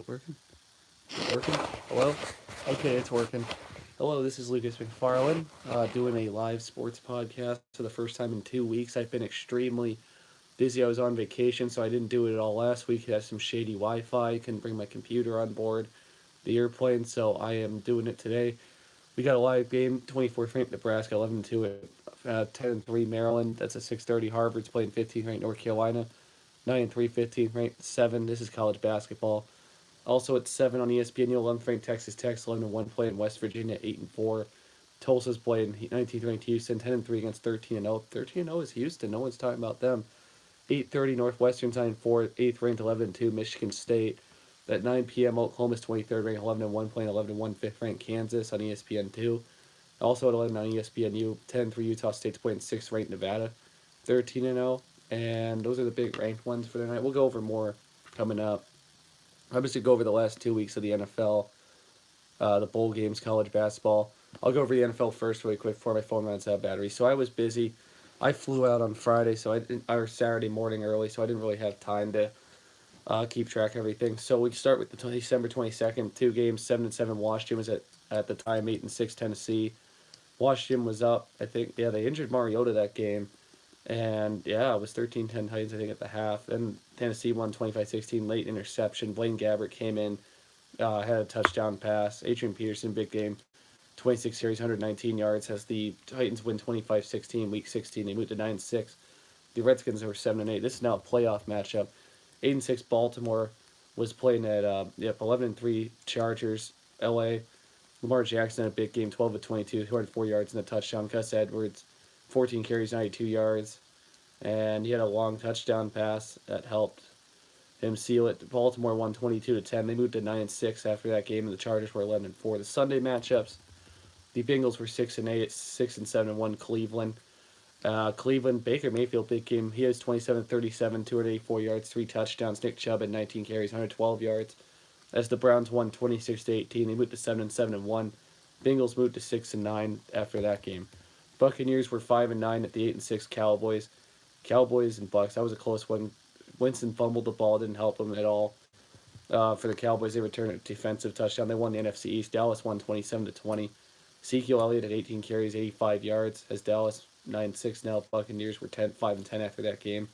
Working? Working? Hello? Okay, it's working. Hello, this is Lucas McFarlane, doing a live sports podcast for the first time in 2 weeks. I've been extremely busy. I was on vacation, so I didn't do it at all last week. I had some shady Wi Fi, couldn't bring my computer on board the airplane, so I am doing it today. We got a live game, 24th ranked Nebraska, 11-2 at 10-3 Maryland. That's a 6:30. Harvard's playing 15th ranked North Carolina, 9-3, 15th ranked 7. This is college basketball. Also at 7 on ESPN, 11th ranked Texas Tech, 11-1 play in West Virginia, 8-4. Tulsa's playing 19th ranked Houston, 10-3 against 13-0. 13-0 is Houston. No one's talking about them. 8:30 Northwestern's 9-4, 8th ranked 11-2 Michigan State. At 9 p.m. Oklahoma's 23rd ranked 11-1 playing 11-1 5th ranked Kansas on ESPN2. Also at 11 on ESPNU, 10-3 Utah State's playing 6th ranked Nevada, 13-0. And those are the big ranked ones for the night. We'll go over more coming up. I'm just going to go over the last 2 weeks of the NFL, the bowl games, college basketball. I'll go over the NFL first really quick before my phone runs out of battery. So I was busy. I flew out on Friday, or Saturday morning early, so I didn't really have time to keep track of everything. So we start with the December 22nd, 2 games, 7-7. Washington was at the time 8-6 Tennessee. Washington was up. I think they injured Mariota that game. And yeah, it was 13-10 Titans, I think, at the half. And Tennessee won 25-16, late interception. Blaine Gabbert came in, had a touchdown pass. Adrian Peterson, big game, 26 carries, 119 yards. As the Titans win 25-16, week 16, they moved to 9-6. The Redskins were 7-8. This is now a playoff matchup. 8-6 Baltimore was playing at 11-3 Chargers, LA. Lamar Jackson had a big game, 12-22, 204 yards and a touchdown. Gus Edwards, 14 carries, 92 yards. And he had a long touchdown pass that helped him seal it. Baltimore won 22-10. They moved to 9-6 after that game, and the Chargers were 11-4. The Sunday matchups, the Bengals were 6-8, 6-7-1 Cleveland. Cleveland, Baker Mayfield, big game. He has 27-37, 284 yards, 3 touchdowns. Nick Chubb had 19 carries, 112 yards. As the Browns won 26-18, they moved to 7-7-1. Bengals moved to 6-9 after that game. Buccaneers were 5-9 at the 8-6 Cowboys. Cowboys and Bucks. That was a close one. Winston fumbled the ball, didn't help them at all. For the Cowboys, they returned a defensive touchdown. They won the NFC East. Dallas won 27-20. Ezekiel Elliott had 18 carries, 85 yards. As Dallas 9-6 now. Buccaneers were 5-10 after that game.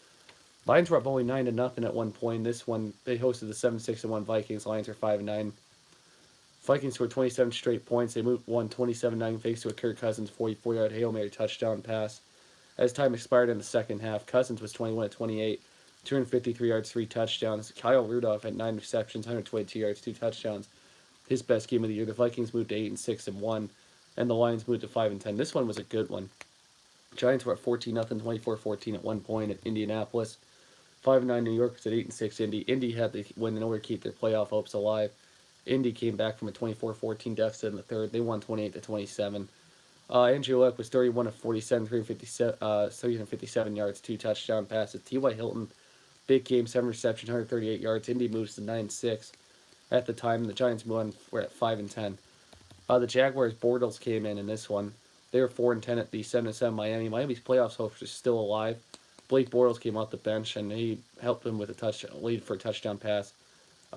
Lions were up only 9-0 at one point. This one they hosted the 7-6-1 Vikings. Lions are 5-9. Vikings scored 27 straight points. They won 27-9 thanks to a Kirk Cousins 44-yard Hail Mary touchdown pass. As time expired in the second half, Cousins was 21-28, 253 yards, 3 touchdowns. Kyle Rudolph had 9 receptions, 122 yards, 2 touchdowns. His best game of the year. The Vikings moved to 8-6-1, and the Lions moved to 5-10. This one was a good one. Giants were at 14-0, 24-14 at one point at Indianapolis. 5-9 New York was at 8-6 Indy. Indy had to win in order to keep their playoff hopes alive. Indy came back from a 24-14 deficit in the third. They won 28-27. Andrew Luck was 31 of 47, 357 yards, 2 touchdown passes. T.Y. Hilton, big game, 7 receptions, 138 yards. Indy moves to 9-6. At the time, the Giants were at 5-10. The Jaguars Bortles came in this one. They were 4-10 at the 7-7 Miami. Miami's playoffs hopes are still alive. Blake Bortles came off the bench and he helped them with a touchdown lead for a touchdown pass.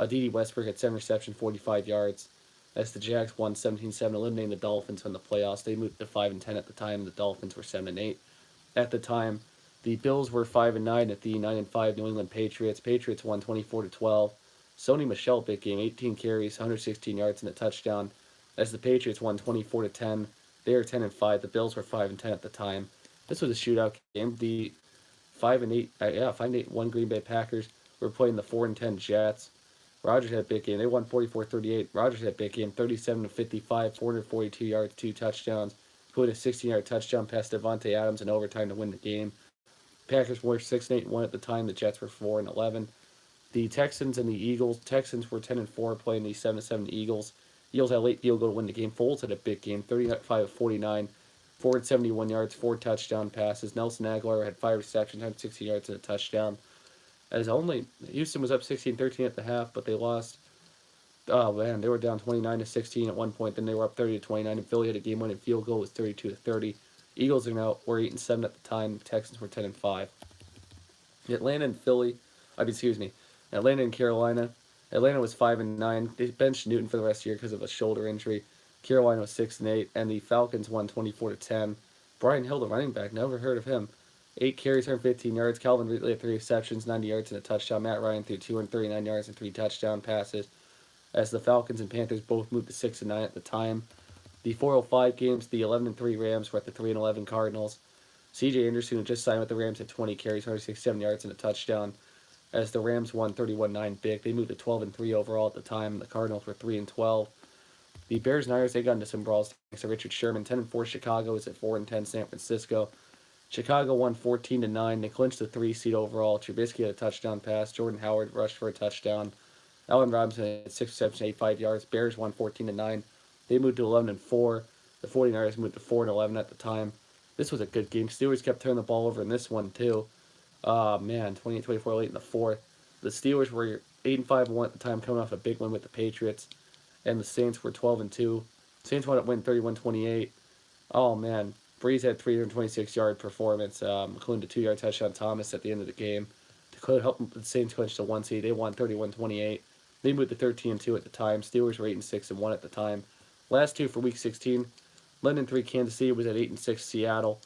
D.D. Westbrook had 7 receptions, 45 yards. As the Jags won 17-7, eliminating the Dolphins from the playoffs. They moved to 5-10 at the time. The Dolphins were 7-8 at the time. The Bills were 5-9 at the 9-5 New England Patriots. Patriots won 24-12. Sony Michel, big game, 18 carries, 116 yards and a touchdown. As the Patriots won 24-10, they were 10-5. The Bills were 5-10 at the time. This was a shootout game. The 5-8 1 Green Bay Packers were playing the 4-10 Jets. Rodgers had a big game. They won 44-38. Rodgers had a big game, 37-55, 442 yards, 2 touchdowns. Put a 16-yard touchdown past Devontae Adams in overtime to win the game. Packers were 6-8-1 at the time. The Jets were 4-11. The Texans and the Eagles. Texans were 10-4 playing the 7-7 Eagles. Eagles had a late field goal to win the game. Foles had a big game, 35-49, 471 yards, 4 touchdown passes. Nelson Aguilar had 5 receptions, 160 yards and a touchdown. As only Houston was up 16-13 at the half, but they lost. Oh man, they were down 29-16 at one point. Then they were up 30-29, and Philly had a game-winning field goal. It was 32-30. Eagles are now were 8-7 at the time. The Texans were 10-5. Atlanta and Philly, Atlanta and Carolina. Atlanta was 5-9. They benched Newton for the rest of the year because of a shoulder injury. Carolina was 6-8, and the Falcons won 24-10. Brian Hill, the running back, never heard of him. 8 carries, 115 yards. Calvin Ridley had 3 receptions, 90 yards, and a touchdown. Matt Ryan threw 239 yards and 3 touchdown passes. As the Falcons and Panthers both moved to 6-9 at the time. The 405 games, the 11-3 Rams were at the 3-11 Cardinals. C.J. Anderson, who just signed with the Rams, had 20 carries, 167 yards, and a touchdown. As the Rams won 31-9 big, they moved to 12-3 overall at the time. The Cardinals were 3-12. The Bears and Niners, they got into some brawls thanks to Richard Sherman. 10-4 Chicago is at 4-10 San Francisco. Chicago won 14-9. They clinched the 3 seed overall. Trubisky had a touchdown pass. Jordan Howard rushed for a touchdown. Allen Robinson had 6 receptions, 85 yards. Bears won 14-9. They moved to 11-4. The 49ers moved to 4-11 at the time. This was a good game. Steelers kept turning the ball over in this one too. Man, 28-24 late in the fourth. The Steelers were 8-5-1 at the time, coming off a big win with the Patriots, and the Saints were 12-2. Saints wound up winning 31-28. Oh man, Breeze had 326-yard performance, including the 2-yard touchdown Thomas at the end of the game. To help the Saints clinch the 1 seed, they won 31-28. They moved to 13-2 at the time. Steelers were 8-6-1 at the time. Last two for Week 16. 11-3 Kansas City was at 8-6 Seattle.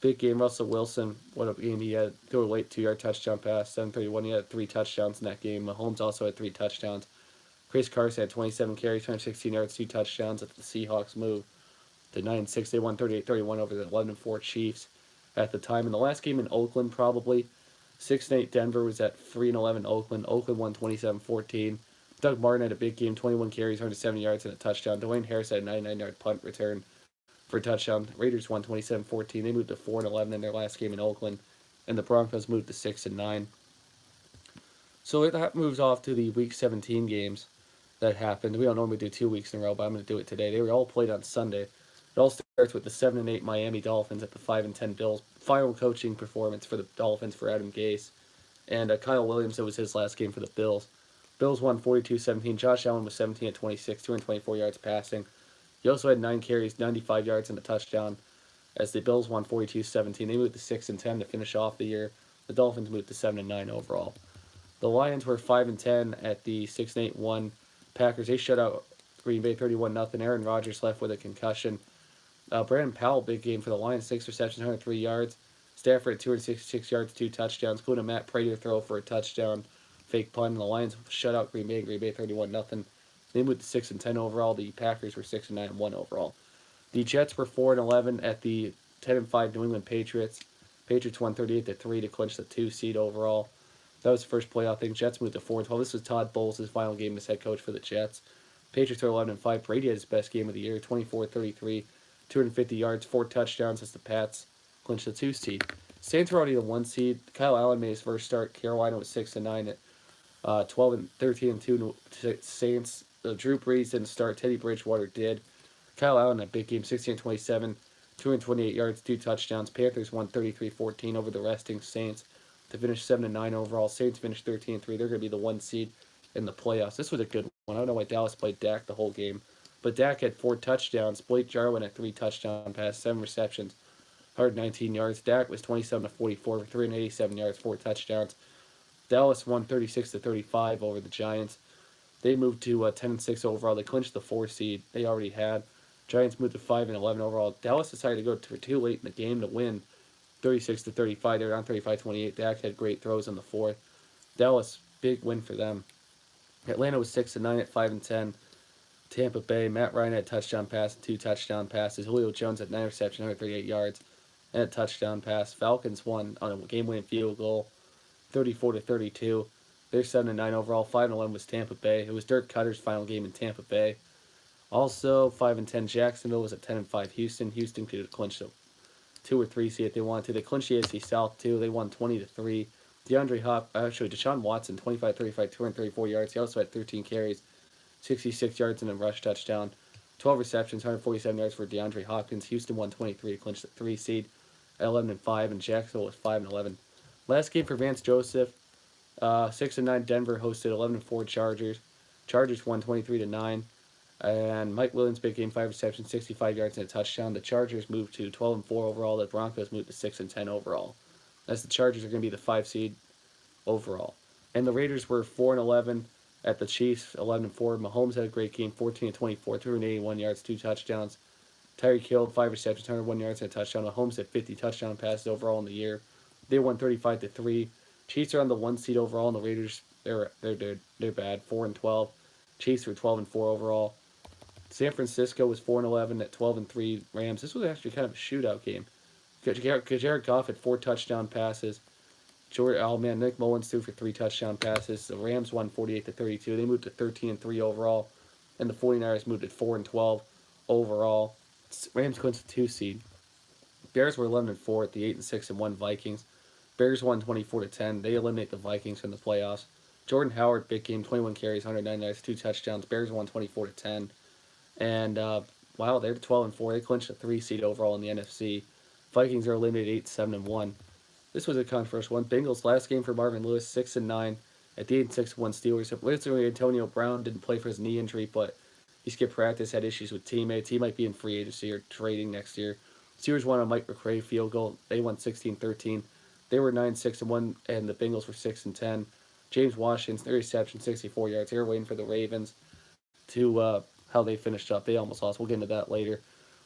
Big game. Russell Wilson, what a game he had. Threw a late 2-yard touchdown pass. 7:31. He had 3 touchdowns in that game. Mahomes also had 3 touchdowns. Chris Carson had 27 carries, 216 yards, 2 touchdowns. At the Seahawks move to 9-6. They won 38-31 over the 11-4 Chiefs at the time. In the last game in Oakland, probably 6-8 Denver was at 3-11 Oakland. Oakland won 27-14. Doug Martin had a big game, 21 carries, 170 yards, and a touchdown. Dwayne Harris had a 99-yard punt return for a touchdown. Raiders won 27-14. They moved to 4-11 in their last game in Oakland, and the Broncos moved to 6-9. So that moves off to the Week 17 games that happened. We don't normally do 2 weeks in a row, but I'm going to do it today. They were all played on Sunday. It all starts with the 7-8 Miami Dolphins at the 5-10 Bills. Final coaching performance for the Dolphins for Adam Gase. And Kyle Williams, it was his last game for the Bills. Bills won 42-17. Josh Allen was 17-26, 224 yards passing. He also had 9 carries, 95 yards, and a touchdown. As the Bills won 42-17, they moved to 6-10 to finish off the year. The Dolphins moved to 7-9 overall. The Lions were 5-10 at the 6-8-1 Packers. They shut out Green Bay 31-0. Aaron Rodgers left with a concussion. Brandon Powell, big game for the Lions, 6 receptions, 103 yards. Stafford at 266 yards, 2 touchdowns, including a Matt Prater throw for a touchdown, fake punt. And the Lions shut out Green Bay 31-0. They moved to 6-10 overall. The Packers were 6-9-1 overall. The Jets were 4-11 at the 10-5 New England Patriots. Patriots won 38-3 to clinch the 2 seed overall. That was the first playoff thing. Jets moved to 4-12. This was Todd Bowles' final game as head coach for the Jets. Patriots were 11-5. Brady had his best game of the year, 24-33, 250 yards, 4 touchdowns as the Pats clinched the 2 seed. Saints were already the 1 seed. Kyle Allen made his first start. Carolina was 6-9 at 12-13-2 Saints. Drew Brees didn't start. Teddy Bridgewater did. Kyle Allen had a big game, 16-27, 228 yards, 2 touchdowns. Panthers won 33-14 over the resting Saints to finish 7-9 overall. Saints finished 13-3. They're going to be the 1 seed in the playoffs. This was a good one. I don't know why Dallas played Dak the whole game, but Dak had 4 touchdowns. Blake Jarwin had 3 touchdown passes, 7 receptions, 119 yards. Dak was 27-44 for 387 yards, 4 touchdowns. Dallas won 36-35 over the Giants. They moved to 10-6 overall. They clinched the 4 seed they already had. Giants moved to 5-11 overall. Dallas decided to go for too late in the game to win, 36-35. They were on 35-28. Dak had great throws in the 4th. Dallas, big win for them. Atlanta was 6-9 at 5-10. Tampa Bay, Matt Ryan had a touchdown pass and 2 touchdown passes. Julio Jones had 9 receptions, 138 yards, and a touchdown pass. Falcons won on a game-winning field goal, 34-32. They're 7-9 overall. 5-11 was Tampa Bay. It was Dirk Cutter's final game in Tampa Bay. Also, 5-10 Jacksonville was at 10-5 Houston. Houston could have clinched a 2 or 3 seed if they wanted to. They clinched the AFC South too. They won 20-3. Deshaun Watson, 25-35, 234 yards. He also had 13 carries, 66 yards, and a rush touchdown. 12 receptions, 147 yards for DeAndre Hopkins. Houston won 23 to clinch the 3 seed at 11-5, and Jacksonville was 5-11. Last game for Vance Joseph. 6-9 Denver hosted 11-4 Chargers. Chargers won 23-9. And Mike Williams, big game, 5 receptions, 65 yards, and a touchdown. The Chargers moved to 12-4 overall. The Broncos moved to 6-10 overall. As the Chargers are going to be the 5 seed overall. And the Raiders were 4-11 At the Chiefs, 11-4. Mahomes had a great game, 14-24, 281 yards, 2 touchdowns. Tyreek Hill, 5 receptions, 101 yards, and a touchdown. Mahomes had 50 touchdown passes overall in the year. They won 35-3. Chiefs are on the 1 seed overall, and the Raiders they're bad, 4-12. Chiefs were 12-4 overall. San Francisco was 4-11 at 12-3 Rams. This was actually kind of a shootout game. Jared Goff had 4 touchdown passes. Oh man, Nick Mullins threw for 3 touchdown passes. The Rams won 48-32. They moved to 13-3 overall, and the 49ers moved at 4-12 overall. Rams clinched the 2 seed. Bears were 11-4 at the 8-6-1 Vikings. Bears won 24-10. They eliminate the Vikings from the playoffs. Jordan Howard, big game, 21 carries, 109 yards, 2 touchdowns. Bears won 24-10. And wow, they're 12-4. They clinched a 3 seed overall in the NFC. Vikings are eliminated 8-7-1. This was a controversial one. Bengals last game for Marvin Lewis, 6-9 at the 8-6-1 Steelers. Originally, Antonio Brown didn't play for his knee injury, but he skipped practice, had issues with teammates. He might be in free agency or trading next year. Steelers won a Mike McCray field goal. They won 16-13. They were 9-6-1, and the Bengals were 6-10. James Washington's 3 receptions, 64 yards. They were waiting for the Ravens to how they finished up. They almost lost. We'll get into that later.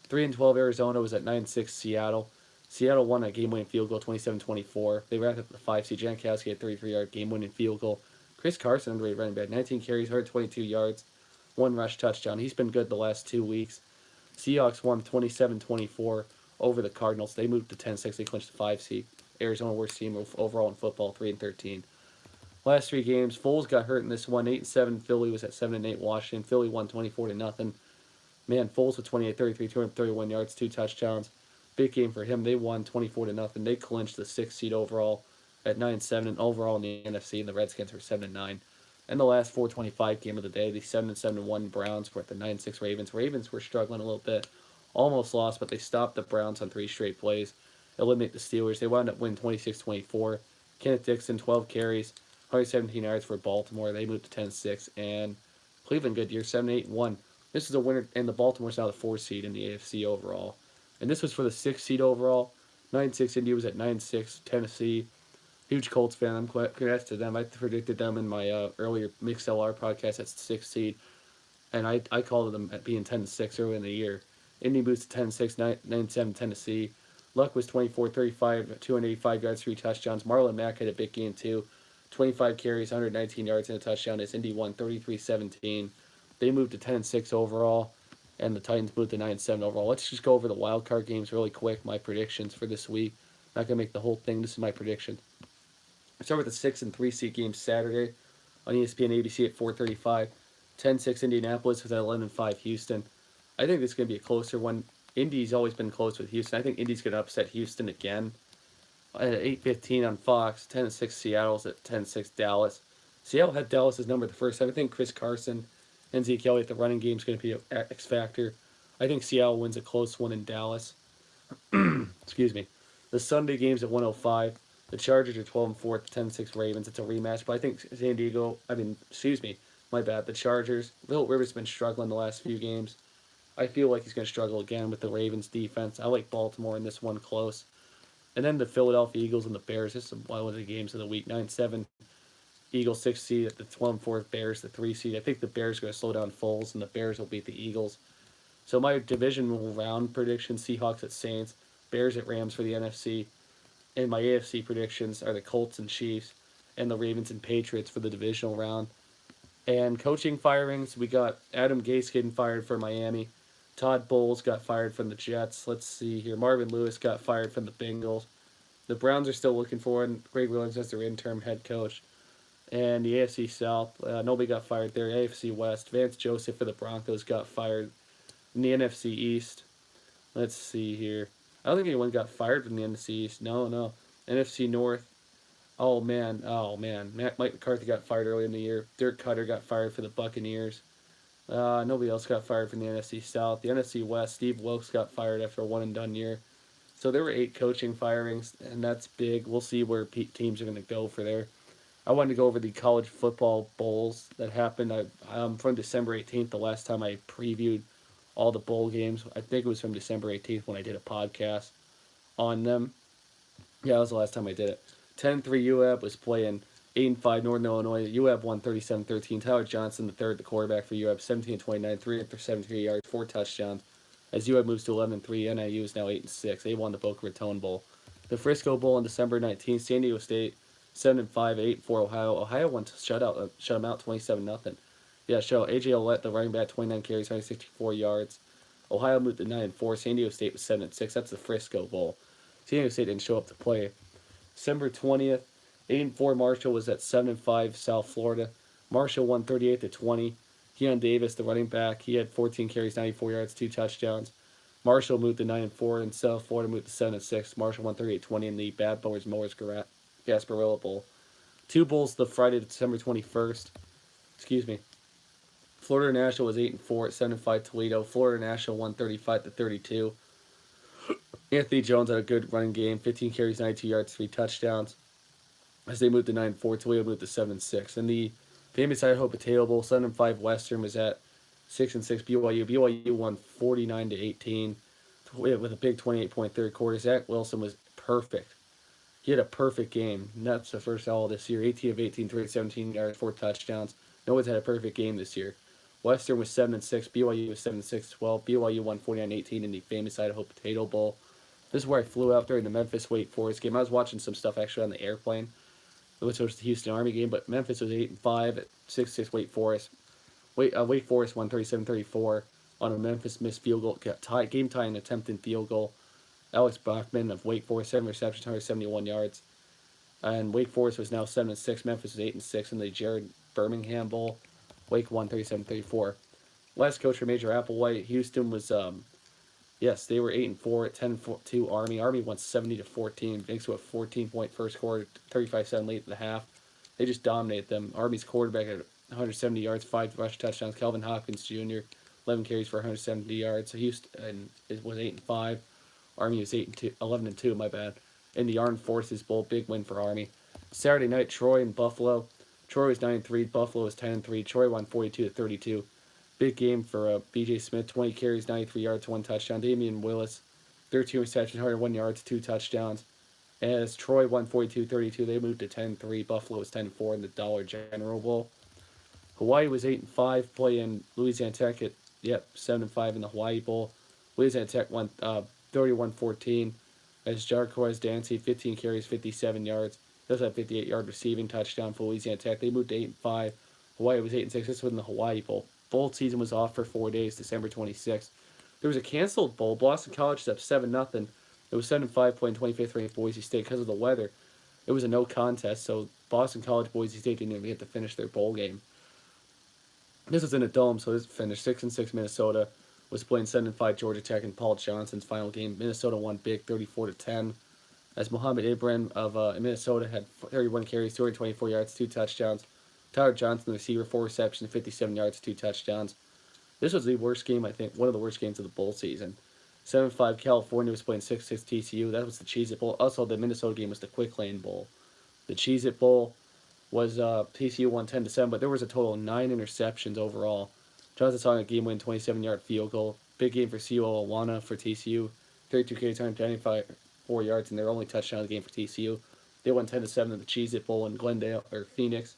3-12 Arizona was at 9-6 Seattle. Seattle won a game-winning field goal, 27-24. They wrapped up the 5 seed. Jankowski had 33-yard game-winning field goal. Chris Carson, underrated running back, 19 carries, 122 yards, 1 rush touchdown. He's been good the last 2 weeks. Seahawks won 27-24 over the Cardinals. They moved to 10-6. They clinched the 5 seed. Arizona worst team overall in football, 3-13. Last 3 games, Foles got hurt in this one. 8-7. Philly was at 7-8. Washington. Philly won 24-0. Man, Foles with 28-33, 231 yards, 2 touchdowns. Big game for him. They won 24-0. They clinched the 6th seed overall at 9-7, and overall in the NFC. And the Redskins were 7-9. And the last 425 game of the day, the 7-1 Browns were at the 9-6 Ravens. Ravens were struggling a little bit, almost lost, but they stopped the Browns on 3 straight plays, eliminate the Steelers. They wound up winning 26-24. Kenneth Dixon, 12 carries, 117 yards for Baltimore. They moved to 10-6, and Cleveland good year, 7-8-1. This is a winner, and the Baltimore's now the 4th seed in the AFC overall. And this was for the 6th seed overall. 9-6 Indy was at 9-6 Tennessee. Huge Colts fan. I'm congrats to them. I predicted them in my earlier Mixed LR podcast as the 6th seed, and I called them at being 10-6 early in the year. Indy moves to 10-6, 9-7 Tennessee. Luck was 24-35, 285 yards, 3 touchdowns. Marlon Mack had a big game too. 25 carries, 119 yards, and a touchdown as Indy won 33-17. They moved to 10-6 overall, and the Titans moved to 9-7 overall. Let's just go over the wild card games really quick. My predictions for this week. Not gonna make the whole thing. This is my prediction. I start with the 6 and 3 seed game Saturday on ESPN ABC at 4:35. 10-6 Indianapolis with 11-5 Houston. I think this is gonna be a closer one. Indy's always been close with Houston. I think Indy's gonna upset Houston again. At 8:15 on Fox, 10-6 Seattle's at 10-6 Dallas. Seattle had Dallas' number the first time. I think Chris Carson and Zeke Elliott, the running game, is going to be an X factor. I think Seattle wins a close one in Dallas. Excuse me. The Sunday game's at 105. The Chargers are 12-4 at the 10-6 Ravens. It's a rematch, but I think my bad. The Chargers. Philip Rivers has been struggling the last few games. I feel like he's going to struggle again with the Ravens defense. I like Baltimore in this one close. And then the Philadelphia Eagles and the Bears. This is one of the games of the week. 9-7 Eagles 6 seed at the 12-4 Bears, the 3 seed. I think the Bears are going to slow down Foles, and the Bears will beat the Eagles. So my divisional round prediction, Seahawks at Saints, Bears at Rams for the NFC. And my AFC predictions are the Colts and Chiefs, and the Ravens and Patriots for the divisional round. And coaching firings, we got Adam Gase getting fired for Miami. Todd Bowles got fired from the Jets. Let's see here. Marvin Lewis got fired from the Bengals. The Browns are still looking for him. Greg Williams as their interim head coach. And the AFC South, nobody got fired there. AFC West, Vance Joseph for the Broncos got fired. In the NFC East, let's see here. I don't think anyone got fired from the NFC East. No. NFC North, oh man. Mike McCarthy got fired early in the year. Dirk Cutter got fired for the Buccaneers. Nobody else got fired from the NFC South. The NFC West, Steve Wilkes got fired after a one-and-done year. So there were 8 coaching firings, and that's big. We'll see where teams are going to go for there. I wanted to go over the college football bowls that happened. From December 18th, the last time I previewed all the bowl games. I think it was from December 18th when I did a podcast on them. Yeah, that was the last time I did it. 10-3 UAB was playing 8-5 Northern Illinois. UAB won 37-13. Tyler Johnson, the third, the quarterback for UAB, 17-29, 373 yards, 4 touchdowns. As UAB moves to 11-3, NIU is now 8-6. They won the Boca Raton Bowl. The Frisco Bowl on December 19th. San Diego State 7-5, 8-4 Ohio. Ohio won to shut them out 27-0. Yeah, show AJ Olette, the running back, 29 carries, 164 yards. Ohio moved to 9-4. San Diego State was 7-6. That's the Frisco Bowl. San Diego State didn't show up to play. December 20th, 8-4 Marshall was at 7-5 South Florida. Marshall won 38-20. Keon Davis, the running back, he had 14 carries, 94 yards, 2 touchdowns. Marshall moved to 9-4, and South Florida moved to 7-6. Marshall won 38-20 in the Bad Boys Mowers Gasparilla Bowl. 2 bowls the Friday, December 21st. Excuse me. Florida National was 8-4 at 7-5 Toledo. Florida National won 35-32. Anthony Jones had a good running game, 15 carries, 92 yards, 3 touchdowns. As they moved to 9-4, Toledo moved to 7-6. And the famous Idaho Potato Bowl, 7-5 Western was at 6-6 BYU. BYU won 49-18 with a big 28-point third quarter. Zach Wilson was perfect. He had a perfect game. And that's the first all this year. 18 of 18, 317 yards, 4 touchdowns. No one's had a perfect game this year. Western was 7-6. BYU was 7-6-12. BYU won 49-18 in the famous Idaho Potato Bowl. This is where I flew out during the Memphis Wake Forest game. I was watching some stuff actually on the airplane, which was the Houston Army game, but Memphis was 8-5 at 6-6 Wake Forest. Wake Forest won 37-34 on a Memphis missed field goal, game tying attempted field goal. Alex Bachman of Wake Forest, 7 receptions, 171 yards. And Wake Forest was now 7-6. Memphis was 8-6 in the Jared Birmingham Bowl. Wake won 37-34. Last coach for Major Applewhite, Houston was yes, they were 8-4 at 10-2 Army. Army won 70-14. Thanks to a 14-point first quarter, 35-7 late in the half. They just dominated them. Army's quarterback had 170 yards, 5 rush touchdowns. Calvin Hopkins Jr. 11 carries for 170 yards. So Houston was 8-5. Army was 11-2. My bad. In the Armed Forces Bowl, big win for Army. Saturday night, Troy and Buffalo. Troy was 9-3. Buffalo was 10-3. Troy won 42-32. Big game for B.J. Smith, 20 carries, 93 yards, 1 touchdown. Damian Willis, 13 receptions, 101 yards, 2 touchdowns. As Troy won 42-32, they moved to 10-3. Buffalo was 10-4 in the Dollar General Bowl. Hawaii was 8-5, playing Louisiana Tech at 7-5 in the Hawaii Bowl. Louisiana Tech won 31-14. As Jarquez Dancy, 15 carries, 57 yards. He also had 58-yard receiving touchdown for Louisiana Tech. They moved to 8-5. Hawaii was 8-6. This was in the Hawaii Bowl. Bowl season was off for 4 days, December 26th. There was a canceled bowl. Boston College is up 7-0. It was 7-5 playing 25th ranked Boise State because of the weather. It was a no contest, so Boston College, Boise State didn't even get to finish their bowl game. This was in a dome, so this finished 6-6 Minnesota was playing 7-5 Georgia Tech in Paul Johnson's final game. Minnesota won big 34-10. As Mohamed Ibrahim of Minnesota had 31 carries, 224 yards, 2 touchdowns. Tyler Johnson, the receiver, 4 receptions, 57 yards, 2 touchdowns. This was the worst game, I think, one of the worst games of the bowl season. 7-5 California was playing 6-6 TCU. That was the Cheez-It Bowl. Also, the Minnesota game was the Quick Lane Bowl. The Cheez-It Bowl was TCU won 10-7, but there was a total of 9 interceptions overall. Johnson saw a game-win 27-yard field goal. Big game for CU Awana for TCU. 32 carries, 194 yards, and their only touchdown of the game for TCU. They won 10-7 in the Cheez-It Bowl in Glendale or Phoenix.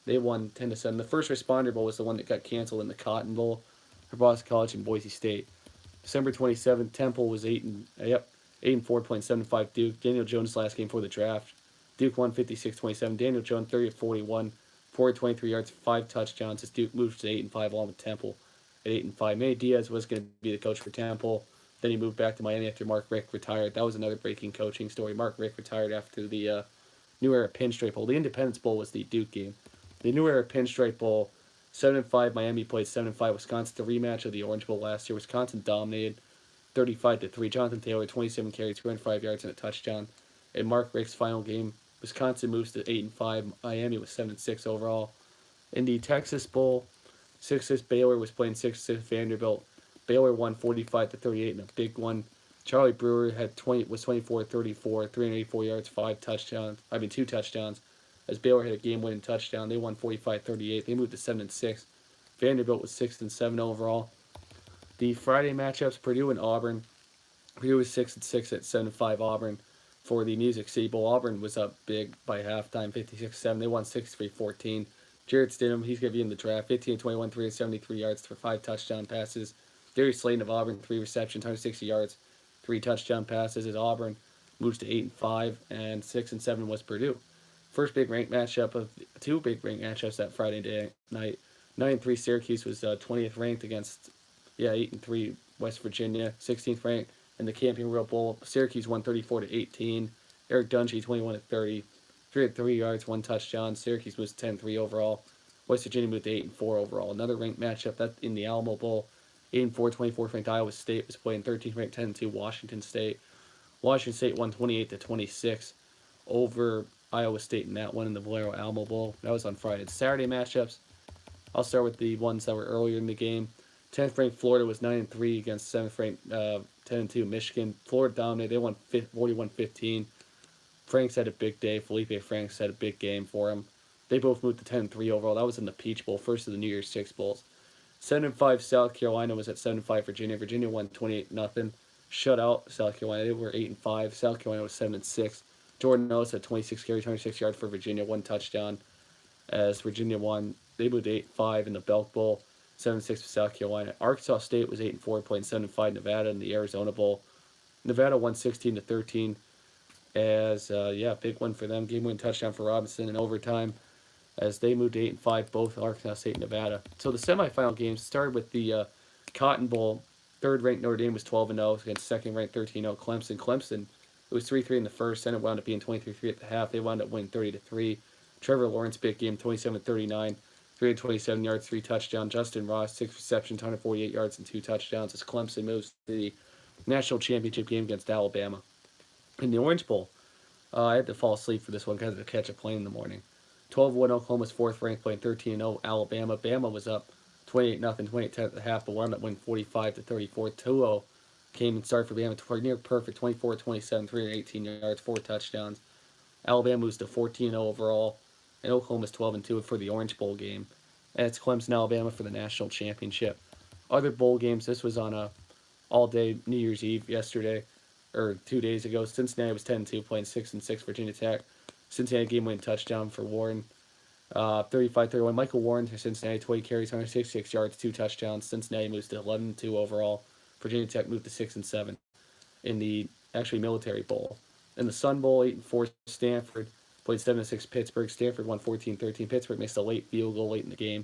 They won 10-7. The First Responder Bowl was the one that got canceled in the Cotton Bowl for Boston College and Boise State. December 27th, Temple was 8-4 playing 7-5 Duke. Daniel Jones' last game for the draft. Duke won 56-27. Daniel Jones 30-41, 423 yards, 5 touchdowns as Duke moved to 8-5 along with Temple at 8-5. Manny Diaz was going to be the coach for Temple. Then he moved back to Miami after Mark Richt retired. That was another breaking coaching story. Mark Richt retired after the New Era Pinstripe Bowl. The Independence Bowl was the Duke game. The New Era Pinstripe Bowl, 7-5 Miami played 7-5 Wisconsin. The rematch of the Orange Bowl last year. Wisconsin dominated 35-3. Jonathan Taylor, 27 carries, 205 yards, and a touchdown. In Mark Richt's final game, Wisconsin moves to 8-5. Miami was 7-6 overall. In the Texas Bowl, 6-6 Baylor was playing 6-6 Vanderbilt. Baylor won 45-38 in a big one. Charlie Brewer was 24-34, 384 yards, 2 touchdowns. As Baylor had a game-winning touchdown, they won 45-38. They moved to 7-6. Vanderbilt was 6-7 overall. The Friday matchups: Purdue and Auburn. Purdue was 6-6 at 7-5 Auburn. for the Music City Bowl. Auburn was up big by halftime, 56-7. They won 63-14. Jarrett Stidham, he's going to be in the draft, 15-21, 373 yards for 5 touchdown passes. Darius Slayton of Auburn, 3 receptions, 160 yards, 3 touchdown passes as Auburn moves to 8-5, and 6-7 was Purdue. First big ranked matchup of 2 big ranked matchups that Friday night. 9-3 Syracuse was 20th ranked against 8-3 West Virginia, 16th ranked in the Camping Bowl. Syracuse won 34-18. Eric Dungey 21-30, 303 yards, 1 touchdown. Syracuse was 10-3 overall. West Virginia moved to 8-4 overall. Another ranked matchup that in the Alamo Bowl. 8-4, 24th ranked Iowa State was playing 13th ranked 10-2 Washington State. Washington State won 28-26 over Iowa State in that one in the Valero Alamo Bowl. That was on Friday. The Saturday matchups, I'll start with the ones that were earlier in the game. 10th ranked Florida was 9-3 against 7th ranked 10-2 Michigan. Florida dominated. They won 41-15. Franks had a big day. Felipe Franks had a big game for him. They both moved to 10-3 overall. That was in the Peach Bowl, first of the New Year's Six Bowls. 7-5 South Carolina was at 7-5 Virginia. Virginia won 28-0. Shut out South Carolina. They were 8-5. South Carolina was 7-6. Jordan Ellis had 26 carries, 26 yards for Virginia, 1 touchdown. As Virginia won, they moved to 8-5 in the Belk Bowl, 7-6 for South Carolina. Arkansas State was 8-4, playing 7-5 Nevada in the Arizona Bowl. Nevada won 16-13. As big one for them. Game-winning touchdown for Robinson in overtime. As they moved to 8-5, both Arkansas State and Nevada. So the semifinal games started with the Cotton Bowl. Third-ranked Notre Dame was 12-0 against second-ranked 13-0 Clemson. Clemson, it was 3-3 in the first, then it wound up being 23-3 at the half. They wound up winning 30-3. Trevor Lawrence, big game, 27-39, 327 yards, 3 touchdowns. Justin Ross, 6 receptions, 148 yards, and 2 touchdowns as Clemson moves to the national championship game against Alabama. In the Orange Bowl, I had to fall asleep for this one because I had to catch a plane in the morning. 12-1 Oklahoma's 4th ranked, playing 13-0 Alabama. Bama was up 28-0, 28-10 at the half, but wound up winning 45-34. Tua came and started for Bama, near perfect, 24-27, 318 yards, 4 touchdowns. Alabama moves to 14-0 overall, and Oklahoma's 12-2 for the Orange Bowl game. And it's Clemson, Alabama for the national championship. Other bowl games, this was on a all-day New Year's Eve yesterday, or 2 days ago. Cincinnati was 10-2, playing 6-6 Virginia Tech. Cincinnati game-winning touchdown for Warren. 35-31. Michael Warren for Cincinnati, 20 carries, 166 yards, 2 touchdowns. Cincinnati moves to 11-2 overall. Virginia Tech moved to 6-7 in the Military Bowl. In the Sun Bowl, 8-4 Stanford played 7-6 Pittsburgh. Stanford won 14-13. Pittsburgh missed a late field goal late in the game.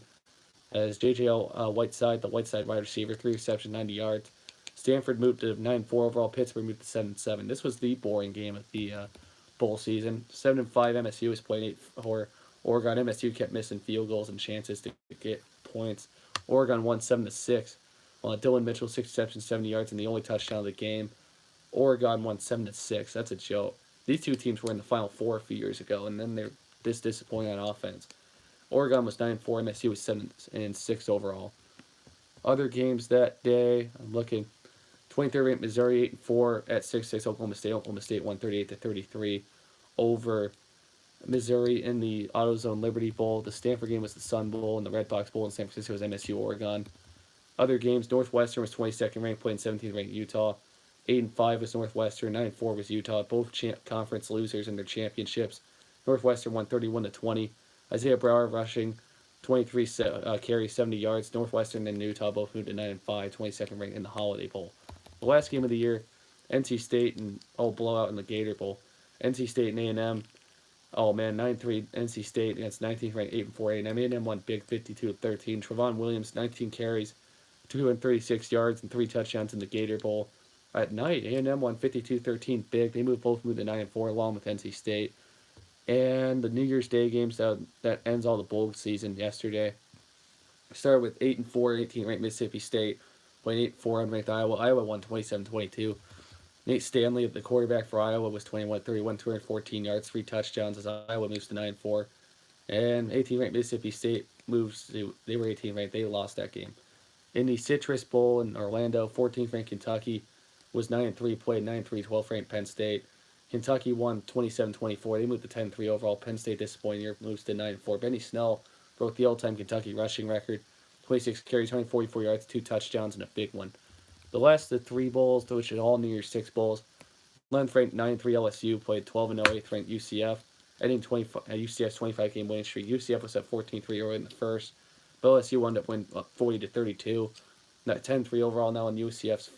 As J.J. Whiteside, the Whiteside wide receiver, 3 receptions, 90 yards. Stanford moved to 9-4 overall. Pittsburgh moved to 7-7. This was the boring game of the bowl season. 7-5 MSU was playing 8-4 Oregon. MSU kept missing field goals and chances to get points. Oregon won 7-6. Dylan Mitchell, 6 receptions, 70 yards, and the only touchdown of the game. Oregon won 7-6. That's a joke. These two teams were in the Final Four a few years ago, and then they're this disappointing on offense. Oregon was 9-4. MSU was 7-6 overall. Other games that day, I'm looking. 23rd ranked Missouri 8-4 at 6-6 Oklahoma State. Oklahoma State won 38-33 over Missouri in the AutoZone Liberty Bowl. The Stanford game was the Sun Bowl, and the Red Box Bowl in San Francisco was MSU Oregon. Other games, Northwestern was 22nd ranked, playing 17th ranked Utah. 8-5 was Northwestern, 9-4 was Utah. Both conference losers in their championships. Northwestern won 31-20. Isaiah Brower rushing 23 carries, 70 yards. Northwestern and Utah both moved to 9-5, 22nd ranked in the Holiday Bowl. The last game of the year, NC State and blowout in the Gator Bowl. NC State and A&M. Oh man, 9-3 NC State against 19th ranked 8-4 A&M. A&M won big 52-13. Trevon Williams, 19 carries, 236 yards, and 3 touchdowns in the Gator Bowl. At night, A&M won 52-13 big. They both moved to 9-4 along with NC State. And the New Year's Day games that ends all the bowl season yesterday. Started with 8-4, 18th ranked Mississippi State, playing 8-4 unranked Iowa. Iowa won 27-22. Nate Stanley, the quarterback for Iowa, was 21-31, 214 yards, 3 touchdowns as Iowa moves to 9-4. And 18th ranked Mississippi State they were 18th ranked. They lost that game. In the Citrus Bowl in Orlando, 14th ranked Kentucky was 9-3, played 9-3, 12th ranked Penn State. Kentucky won 27-24. They moved to 10-3 overall. Penn State disappointing year, moves to 9-4. Benny Snell broke the all-time Kentucky rushing record. 26 carries, 144 yards, 2 touchdowns, and a big one. The last of the 3 bowls, which are all New Year's Six bowls, 11th ranked 9-3 LSU played 12-0 8th ranked UCF, ending UCF's 25 game winning streak. UCF was at 14-3 early in the first, but LSU wound up winning 40-32. 10-3 overall now in UCF's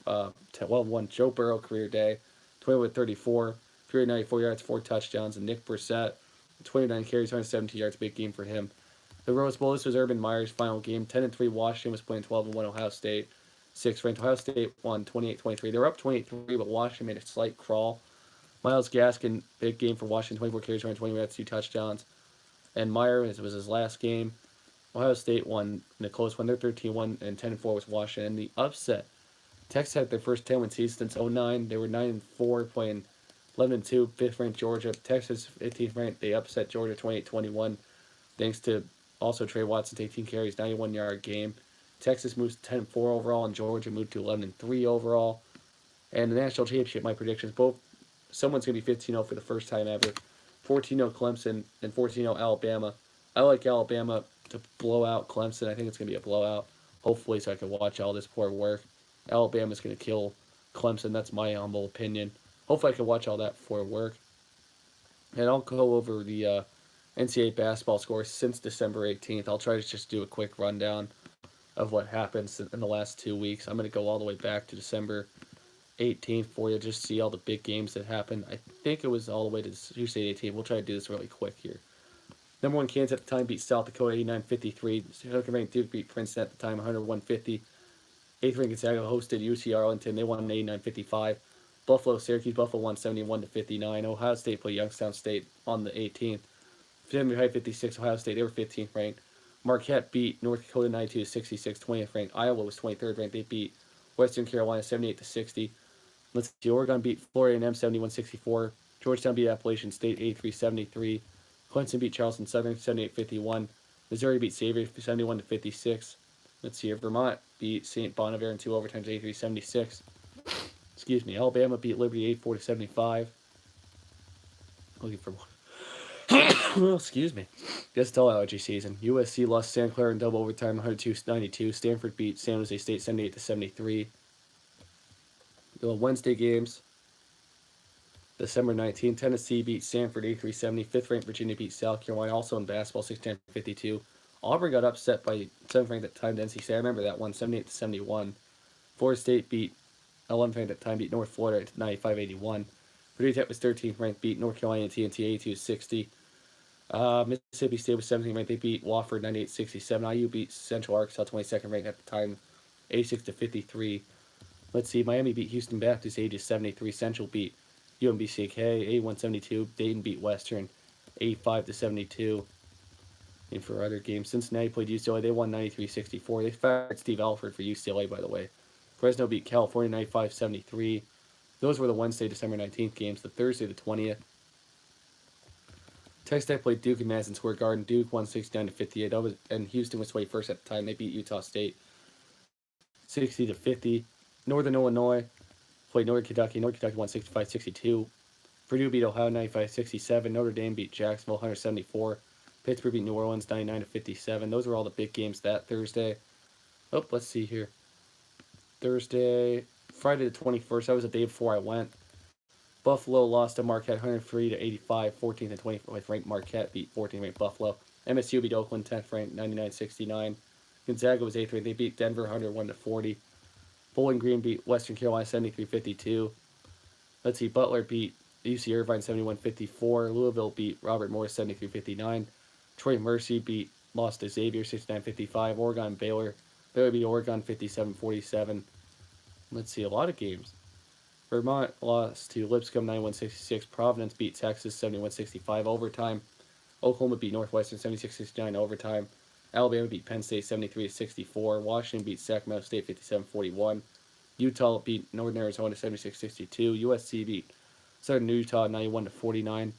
12-1 Joe Burrow career day, 20-34, 394 yards, 4 touchdowns, and Nick Brissett, 29 carries, 117 yards, big game for him. The Rose Bowl, this was Urban Meyer's final game. 10-3 Washington was playing 12-1 Ohio State. 6th ranked Ohio State won 28-23. They were up 28-3, but Washington made a slight crawl. Myles Gaskin, big game for Washington, 24 carries, 120 yards, 2 touchdowns. And Meyer, it was his last game. Ohio State won in a close one. They're 13-1 and 10-4 was Washington. And the upset, Texas had their first 10-win season since 2009. They were 9-4 playing 11-2, 5th ranked Georgia. Texas 15th ranked. They upset Georgia 28-21 thanks to also Trey Watson's 18 carries, 91-yard game. Texas moves to 10-4 overall, and Georgia moved to 11-3 overall. And the national championship, my predictions, someone's going to be 15-0 for the first time ever. 14-0 Clemson and 14-0 Alabama. I like Alabama to blow out Clemson. I think it's going to be a blowout. Hopefully, so I can watch all this poor work. Alabama's going to kill Clemson. That's my humble opinion. Hopefully, I can watch all that before work. And I'll go over the NCAA basketball scores since December 18th. I'll try to just do a quick rundown of what happens in the last 2 weeks. I'm going to go all the way back to December 18th for you, just see all the big games that happened. I think it was all the way to Tuesday 18th. We'll try to do this really quick here. Number 1 Kansas at the time beat South Dakota 89-53. Second ranked Duke beat Princeton at the time 101-50. 8th ranked Gonzaga hosted UC Arlington. They won 89-55. Buffalo won 71-59. Ohio State played Youngstown State on the 18th. 56 Ohio State. They were 15th ranked. Marquette beat North Dakota 92-66. 20th ranked. Iowa was 23rd ranked. They beat Western Carolina 78-60. Let's see. Oregon beat Florida A&M 71-64. Georgetown beat Appalachian State 83-73. Clemson beat Charleston Southern 78-51. Missouri beat Xavier 71-56. Let's see. Vermont beat St. Bonaventure in 2 overtimes 83-76. Excuse me. Alabama beat Liberty 84-75. Looking for one. Excuse me. It's still allergy season. USC lost Santa Clara in double overtime 102-92. Stanford beat San Jose State 78-73. The Wednesday games. December 19th, Tennessee beat Stanford 83-70. 5th ranked Virginia beat South Carolina, also in basketball 69-52. Auburn got upset by 7th ranked at the time NC State. I remember that one, 78-71. Florida State beat 11th ranked at the time beat North Florida at 95-81. Virginia Tech was 13th ranked, beat North Carolina TNT 82-60. Mississippi State was 17th ranked. They beat Wofford 98-67. IU beat Central Arkansas 22nd ranked at the time 86-53. Let's see. Miami beat Houston Baptist 80-73. Central beat UMBCK 81-72. Dayton beat Western 85-72. And for other games, Cincinnati played UCLA. They won 93-64. They fired Steve Alford for UCLA, by the way. Fresno beat California 95-73. Those were the Wednesday, December 19th games. The Thursday, the 20th. Texas Tech played Duke in Madison Square Garden. Duke won 69-58. And Houston was 21st at the time. They beat Utah State 60-50. Northern Illinois played Northern Kentucky. Northern Kentucky won 65-62. Purdue beat Ohio 95-67. Notre Dame beat Jacksonville 174. Pittsburgh beat New Orleans 99-57. Those were all the big games that Thursday. Oh, let's see here. Friday the 21st. That was the day before I went. Buffalo lost to Marquette 103-85. 14th and 25th ranked Marquette beat 14th ranked Buffalo. MSU beat Oakland 10th ranked 99-69. Gonzaga was 8th ranked. They beat Denver 101-40. Bowling Green beat Western Carolina 73-52. Let's see. Butler beat UC Irvine 71-54. Louisville beat Robert Morris 73-59. Troy Mercy lost to Xavier 69-55. Oregon Baylor beat Oregon 57-47. Let's see. A lot of games. Vermont lost to Lipscomb 91-66. Providence beat Texas 71-65 overtime. Oklahoma beat Northwestern 76-69 overtime. Alabama beat Penn State 73-64. Washington beat Sacramento State 57-41. Utah beat Northern Arizona 76-62. USC beat Southern Utah 91-49.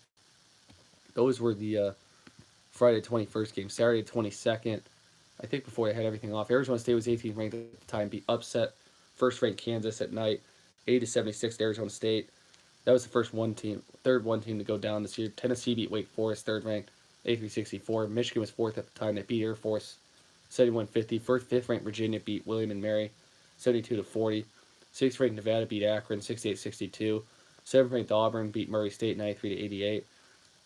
Those were the Friday 21st game. Saturday 22nd. I think before I had everything off, Arizona State was 18th ranked at the time. Beat upset first ranked Kansas at night 80-76 to Arizona State. That was the third one team to go down this year. Tennessee beat Wake Forest, third ranked 83-64. Michigan was 4th at the time. They beat Air Force 71-50. 5th ranked Virginia beat William and Mary 72-40. 6th ranked Nevada beat Akron 68-62. 7th ranked Auburn beat Murray State 93 to 88.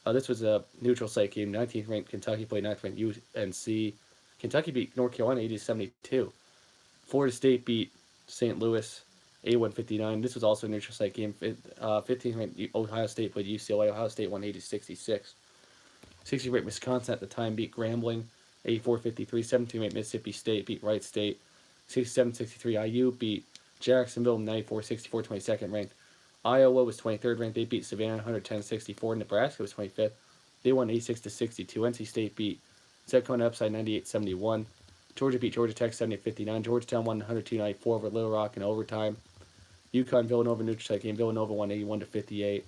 This was a neutral site game. 19th ranked Kentucky played 9th ranked UNC. Kentucky beat North Carolina 80 to 72. Florida State beat St. Louis 81-59. This was also a neutral site game. 15th ranked Ohio State played UCLA. Ohio State won 80 to 66. 16th ranked Wisconsin at the time beat Grambling 84-53. 17th ranked Mississippi State beat Wright State 67-63. IU beat Jacksonville 94-64. 22nd ranked. Iowa was 23rd ranked. They beat Savannah 110-64. Nebraska was 25th. They won 86 to 62. NC State beat South Carolina Upside 98-71. Georgia beat Georgia Tech 70-59. Georgetown won 102-94 over Little Rock in overtime. UConn Villanova neutral site game. Villanova won 81 to 58.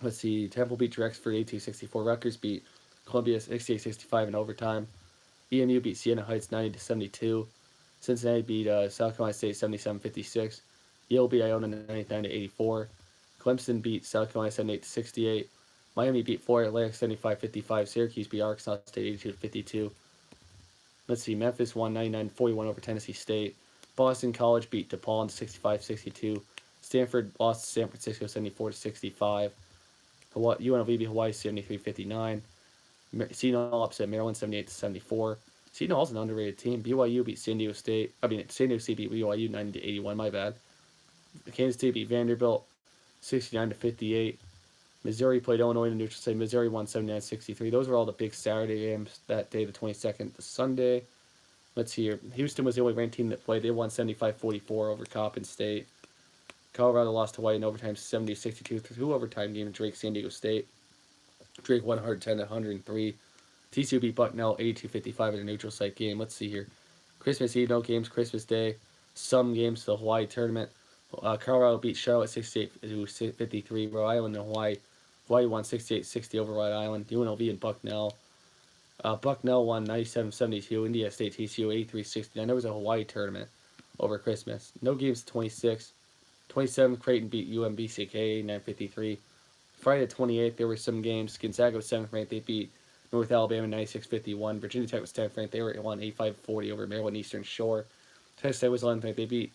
Let's see. Temple beat Drexel 82-64. Rutgers beat Columbia 68-65 in overtime. EMU beat Siena Heights 90 to 72. Cincinnati beat South Carolina State 77-56. Yale beat Iona 99 to 84. Clemson beat South Carolina 78 to 68. Miami beat Florida Atlantic 75-55. Syracuse beat Arkansas State 82 to 52. Let's see. Memphis won 99-41 over Tennessee State. Boston College beat DePaul 65-62. Stanford lost to San Francisco 74 to 65. UNLV beat Hawaii 73-59. Seton Hall upset Maryland 78 to 74. Seton Hall's an underrated team. BYU beat San Diego State. San Diego State beat BYU 90 to 81. My bad. Kansas State beat Vanderbilt 69 to 58. Missouri played Illinois in a neutral site. Missouri won 79-63. Those were all the big Saturday games that day, the 22nd, the Sunday. Let's see here. Houston was the only ranked team that played. They won 75-44 over Coppin State. Colorado lost to Hawaii in overtime 70-62 through overtime game. Drake San Diego State. Drake won 110 to 103. TCU beat Bucknell 82-55 in a neutral site game. Let's see here. Christmas Eve, no games. Christmas Day, some games to the Hawaii tournament. Colorado beat Charlotte 68-53. Rhode Island and Hawaii. Hawaii won 68-60 over Rhode Island. UNLV and Bucknell. Bucknell won 97-72. Indiana State TCU 83-69. There was a Hawaii tournament over Christmas. No games 26. 27th, Creighton beat UMBCK 89-53. Friday the 28th, there were some games. Gonzaga was 7th ranked. They beat North Alabama 96-51. Virginia Tech was 10th ranked. They won 85-40 over Maryland Eastern Shore. Texas State was 11th ranked. They beat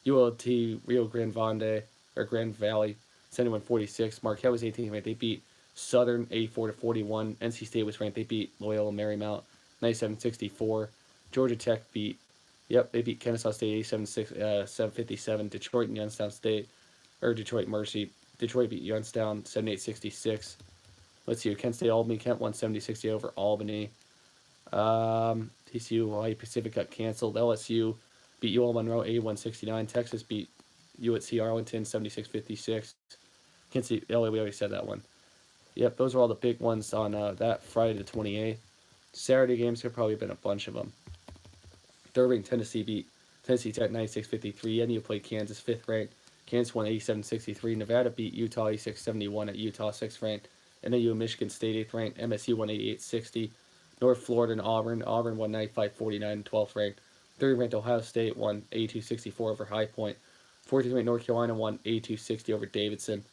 ULT Rio Grande Valley 71-46. Marquette was 18th ranked. They beat Southern 84-41. NC State was ranked. They beat Loyola Marymount 97-64. Georgia Tech they beat Kennesaw State 87-57. Detroit and Detroit Mercy. Detroit beat Youngstown 78-66. Let's see. Kent State Albany. Kent won 70-60 over Albany. TCU Hawaii Pacific got canceled. LSU beat UL Monroe 81-69. Texas beat USC Arlington 76-56. Kent State LA, we already said that one. Yep, those are all the big ones on that Friday the 28th. Saturday games, there probably been a bunch of them. 3rd ranked Tennessee beat Tennessee Tech 96-53. NU played Kansas 5th ranked. Kansas won 87-63. Nevada beat Utah 86-71 at Utah 6th ranked. NAU and Michigan State 8th ranked. MSU won 88-60. North Florida and Auburn. Auburn won 95-49 12th ranked. 3rd ranked Ohio State won 82-64 over High Point. 14th ranked North Carolina won 82-60 over Davidson.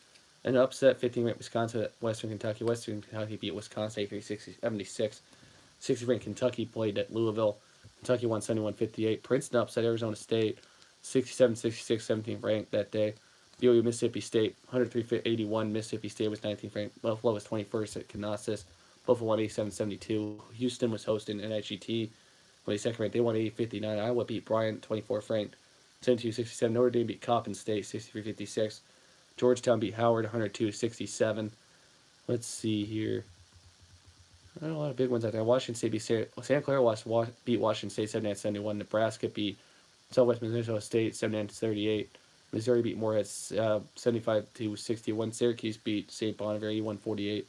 An upset 15th ranked Wisconsin at Western Kentucky. Western Kentucky beat Wisconsin 83-76. 16th ranked Kentucky played at Louisville. Kentucky won 71-58. Princeton upset Arizona State 67-66, 17th ranked that day. BYU Mississippi State 103-81. Mississippi State was 19th ranked. Buffalo was 21st at Canassus. Buffalo won 87-72. Houston was hosting NIGT. 22nd ranked. They won 80-59. Iowa beat Bryant 24th ranked 72-67. Notre Dame beat Coppin State 63-56. Georgetown beat Howard 102-67. Let's see here. I don't know, a lot of big ones out there. Washington State beat Santa Clara beat Washington State 79-71. Nebraska beat Southwest Minnesota State 79-38. Missouri beat Morehead 75-61. Syracuse beat St. Bonaventure 81-48.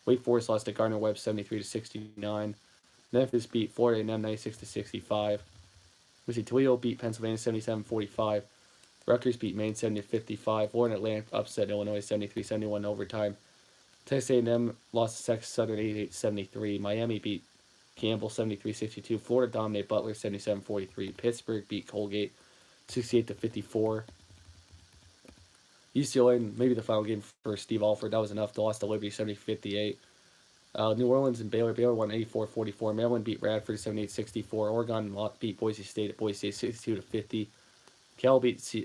Wake Forest lost to Gardner-Webb 73-69. Memphis beat Florida A&M 96-65. Toledo beat Pennsylvania 77-45. Rutgers beat Maine 70-55. Florida Atlantic upset Illinois 73-71 in overtime. Texas A&M lost to Texas Southern 88-73. Miami beat Campbell 73-62. Florida dominated Butler 77-43. Pittsburgh beat Colgate 68-54. UCLA, maybe the final game for Steve Alford, that was enough. They lost to Liberty 70-58. New Orleans and Baylor. Baylor won 84-44. Maryland beat Radford 78-64. Oregon beat Boise State at Boise State 62-50.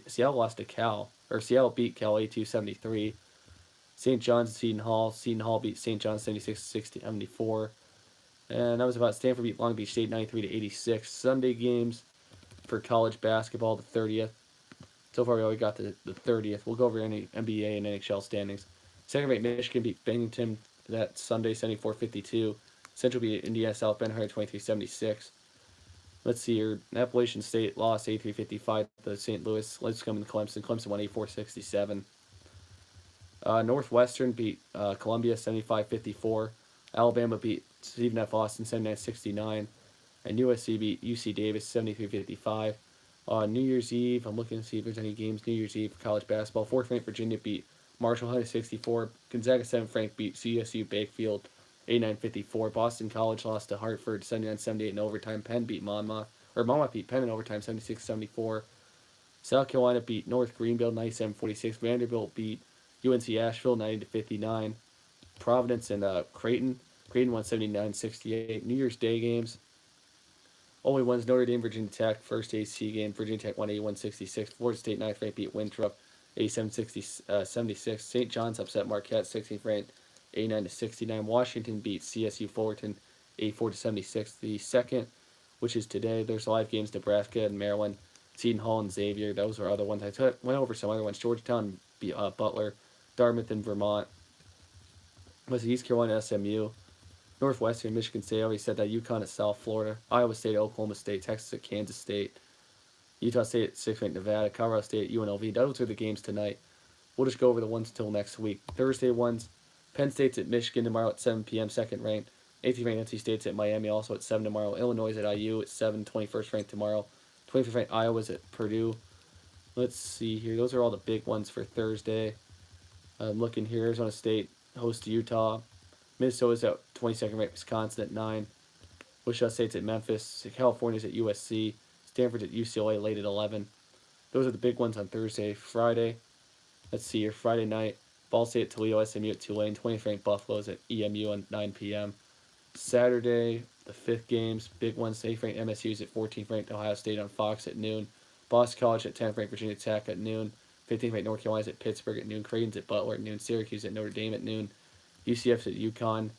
Seattle lost to Cal Seattle beat Cal 82-73. St. John's and Seton Hall. Seton Hall beat St. John's 76-74. And that was about Stanford beat Long Beach State 93-86. Sunday games for college basketball, the 30th. So far, we already got the 30th. We'll go over any NBA and NHL standings. Second-ranked Michigan beat Bennington that Sunday, 74-52. Central beat Indiana South Bend 123-76. Let's see here. Appalachian State lost 83-55 to St. Louis. Lipscomb and Clemson. Clemson won 84-67. Northwestern beat Columbia 75-54. Alabama beat Stephen F. Austin 79-69. And USC beat UC Davis 73-55. New Year's Eve, I'm looking to see if there's any games. New Year's Eve for college basketball. 4th ranked Virginia beat Marshall 164. Gonzaga 7th ranked beat CSU Bakefield 89-54. Boston College lost to Hartford 79-78 in overtime. Penn beat Monmouth beat Penn in overtime 76-74. South Carolina beat North Greenville 97-46. Vanderbilt beat UNC Asheville 90-59. Providence and Creighton. Creighton won 79-68. New Year's Day games. Only one's Notre Dame, Virginia Tech. First AC game, Virginia Tech won 81-66. Florida State 9th ranked beat Winthrop 87-76. St. John's upset Marquette 16th ranked 89-69. Washington beat CSU Fullerton 84-76. The second, which is today, there's live games Nebraska and Maryland, Seton Hall and Xavier. Those were other ones. I went over some other ones. Georgetown beat Butler, Dartmouth and Vermont. Was East Carolina SMU. Northwestern, Michigan State. I already said that. UConn at South Florida. Iowa State at Oklahoma State. Texas at Kansas State. Utah State at 6th ranked Nevada. Colorado State at UNLV. Those are the games tonight. We'll just go over the ones until next week. Thursday ones. Penn State's at Michigan tomorrow at 7 p.m. 2nd ranked. 18th ranked NC State's at Miami also at 7 tomorrow. Illinois at IU at 7. 21st ranked tomorrow. 25th ranked Iowa's at Purdue. Let's see here. Those are all the big ones for Thursday. I'm looking here. Arizona State hosts Utah. Minnesota's at 22nd ranked Wisconsin at 9. Wichita State's at Memphis. California's at USC. Stanford's at UCLA late at 11. Those are the big ones on Thursday. Friday, let's see here. Friday night, Ball State at Toledo, SMU at Tulane. 20th ranked Buffalo's at EMU on 9 p.m. Saturday, the 5th games. Big ones. 8th ranked MSU's at 14th ranked Ohio State on Fox at noon. Boston College at 10th ranked Virginia Tech at noon. 15th ranked North Carolina's at Pittsburgh at noon. Creighton's at Butler at noon. Syracuse at Notre Dame at noon. UCF's at UConn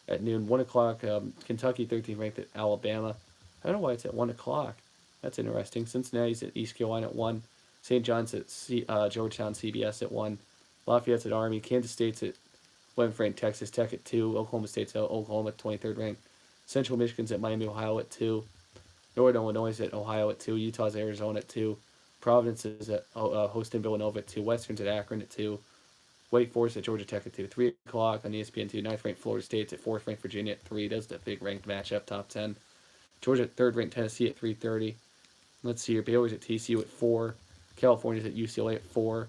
at noon. 1 o'clock, Kentucky 13th ranked at Alabama. I don't know why it's at 1 o'clock. That's interesting. Cincinnati's at East Carolina at 1. St. John's at Georgetown CBS at 1. Lafayette's at Army. Kansas State's at 11th ranked Texas Tech at 2. Oklahoma State's at Oklahoma 23rd ranked. Central Michigan's at Miami, Ohio at 2. Northern Illinois at Ohio at 2. Utah's at Arizona at 2. Providence is at hosting Villanova at 2. Western's at Akron at 2. Wake Forest at Georgia Tech at 2. 3 o'clock on ESPN 2. 9th ranked Florida State's at 4th ranked Virginia at 3. That's the big ranked matchup, top 10. Georgia at 3rd ranked Tennessee at 3:30. Let's see here. Baylor's at TCU at 4. California's at UCLA at 4.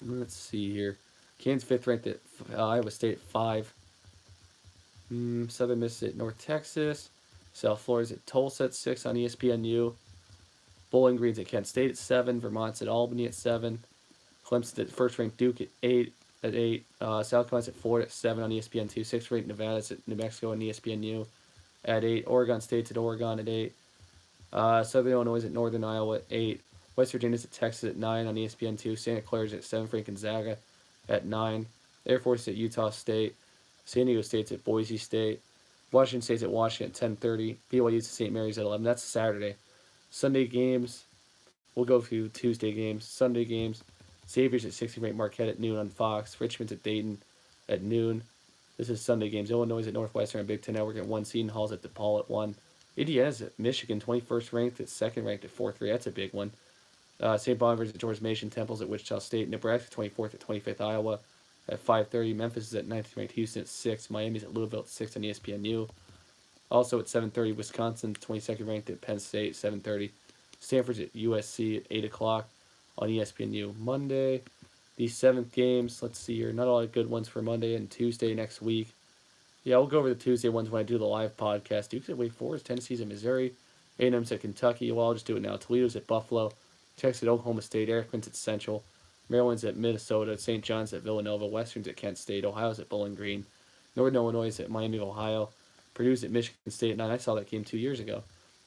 Let's see here. Kansas 5th ranked at Iowa State at 5. Southern Miss at North Texas. South Florida's at Tulsa at 6 on ESPNU. Bowling Green's at Kent State at 7. Vermont's at Albany at 7. Clemson's at 1st ranked Duke at 8. South Carolina's at Florida at 7 on ESPN2. 6th ranked Nevada's at New Mexico on ESPNU at 8. Oregon State's at Oregon at 8. Southern Illinois at Northern Iowa at 8. West Virginia's at Texas at 9 on ESPN2. Santa Clara's at 7th ranked Gonzaga at 9. Air Force at Utah State. San Diego State's at Boise State. Washington State's at Washington at 10:30. BYU's at St. Mary's at 11. That's Saturday. Sunday games. We'll go through Tuesday games. Sunday games. Xavier's at 16th ranked Marquette at noon on Fox. Richmond's at Dayton at noon. This is Sunday games. Illinois at Northwestern on Big Ten Network at 1. Seton Hall's at DePaul at 1. Indiana's at Michigan, 21st ranked at 2nd ranked at 4-3. That's a big one. St. Bonaventure's at George Mason. Temple's at Wichita State. Nebraska 24th at 25th Iowa at 5:30. Memphis is at 9th ranked Houston at 6. Miami's at Louisville at 6 on ESPNU. Also at 7:30, Wisconsin 22nd ranked at Penn State 7:30. Stanford's at USC at 8 o'clock on ESPNU. Monday, the 7th games. Let's see here. Not a lot of good ones for Monday and Tuesday next week. Yeah, we'll go over the Tuesday ones when I do the live podcast. Duke's at Wake Forest. Tennessee's at Missouri. A&M's at Kentucky. Well, I'll just do it now. Toledo's at Buffalo. Texas at Oklahoma State. Erickman's at Central. Maryland's at Minnesota. St. John's at Villanova. Western's at Kent State. Ohio's at Bowling Green. Northern Illinois at Miami, Ohio. Purdue's at Michigan State. And I saw that game 2 years ago.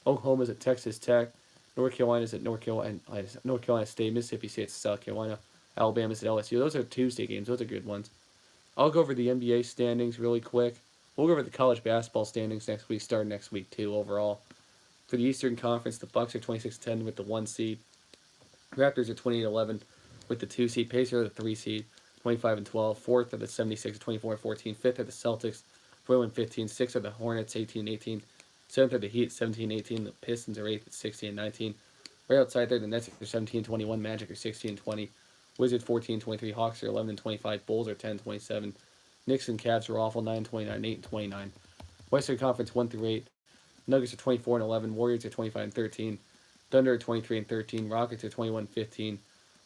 Oklahoma's at Texas Tech. North Carolina's at North Carolina State. Mississippi State's at South Carolina. Alabama's at LSU. Those are Tuesday games. Those are good ones. I'll go over the NBA standings really quick. We'll go over the college basketball standings next week, starting next week too. Overall, for the Eastern Conference, the Bucks are 26-10 with the 1 seed. Raptors are 28-11 with the 2 seed. Pacers are the 3 seed, 25-12. Fourth are the 76, 24-14. Fifth are the Celtics, 21-15. Sixth are the Hornets, 18-18. Seventh are the Heat, 17-18. The Pistons are 8th at 16-19. Right outside there, the Nets are 17-21. Magic are 16-20. Wizards 14-23. Hawks are 11-25. Bulls are 10-27. Knicks and Cavs are awful, 9-29, 8-29. Western Conference 1 through 8. Nuggets are 24-11. Warriors are 25-13. Thunder are 23-13. Rockets are 21-15.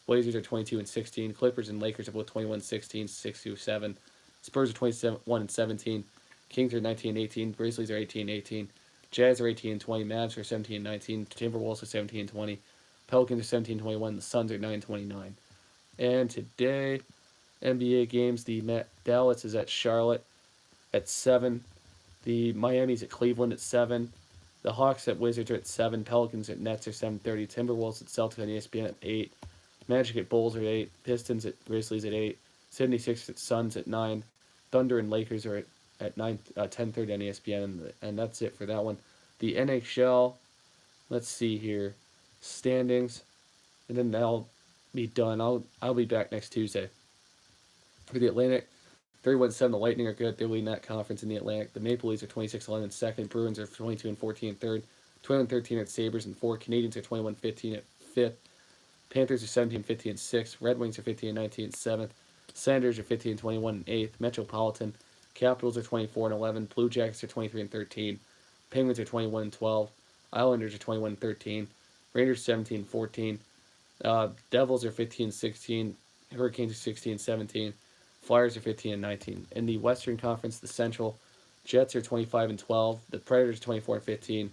Blazers are 22-16. Clippers and Lakers are both 21-16, 6-7. Spurs are 21-17. Kings are 19-18. Grizzlies are 18-18. Jazz are 18-20. Mavs are 17-19. Timberwolves are 17-20. Pelicans are 17-21. The Suns are 9-29. And today, NBA games, the Dallas is at Charlotte at 7. The Miami's at Cleveland at 7. The Hawks at Wizards are at 7. Pelicans at Nets are 7:30. Timberwolves at Celtics on ESPN at 8. Magic at Bulls are at 8. Pistons at Grizzlies at 8. 76 at Suns at 9. Thunder and Lakers are at 9, 10:30 on ESPN, and that's it for that one. The NHL, let's see here, standings, and then that'll be done. I'll be back next Tuesday. For the Atlantic, 31-7, the Lightning are good. They're leading that conference in the Atlantic. The Maple Leafs are 26-11 second. Bruins are 22-14 third. 21-13 at Sabres and 4. Canadians are 21-15 at 5th. Panthers are 17-15 6th. Red Wings are 15-19 7th. Senators are 15-21 8th. Metropolitan Capitals are 24-11. Blue Jackets are 23-13. Penguins are 21-12. Islanders are 21-13. Rangers 17-14. Devils are 15-16. Hurricanes are 16-17. Flyers are 15-19. In the Western Conference, the Central, Jets are 25-12. The Predators 24-15.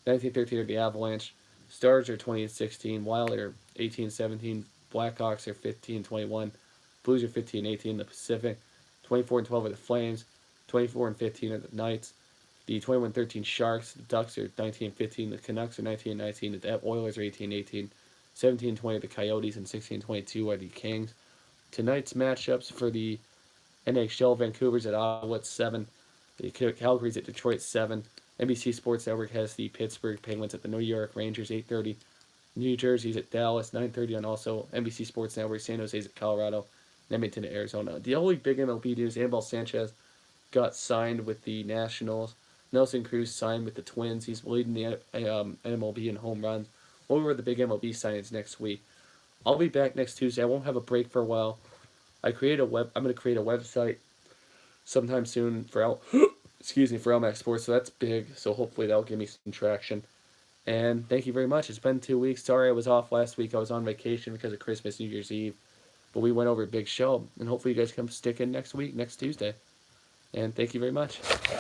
19-13 are the Avalanche. Stars are 20-16. Wild are 18-17. Blackhawks are 15-21. Blues are 15-18. The Pacific, 24-12 are the Flames. 24-15 are the Knights. The 21-13 Sharks. The Ducks are 19-15. The Canucks are 19-19. The Oilers are 18-18. 17-20 are the Coyotes, and 16-22 are the Kings. Tonight's matchups for the NHL, Vancouver's at Ottawa at 7. The Calgary's at Detroit 7. NBC Sports Network has the Pittsburgh Penguins at the New York Rangers 8:30. New Jersey's at Dallas 9:30, and also NBC Sports Network. San Jose's at Colorado. Edmonton at Arizona. The only big MLB news: Anibal Sanchez got signed with the Nationals. Nelson Cruz signed with the Twins. He's leading the MLB in home runs. We'll go over the big MLB signings next week. I'll be back next Tuesday. I won't have a break for a while. I'm going to create a website sometime soon for for LMAX Sports. So that's big. So hopefully that'll give me some traction. And thank you very much. It's been 2 weeks. Sorry I was off last week. I was on vacation because of Christmas, New Year's Eve. But we went over a big show. And hopefully you guys come stick in next week, next Tuesday. And thank you very much.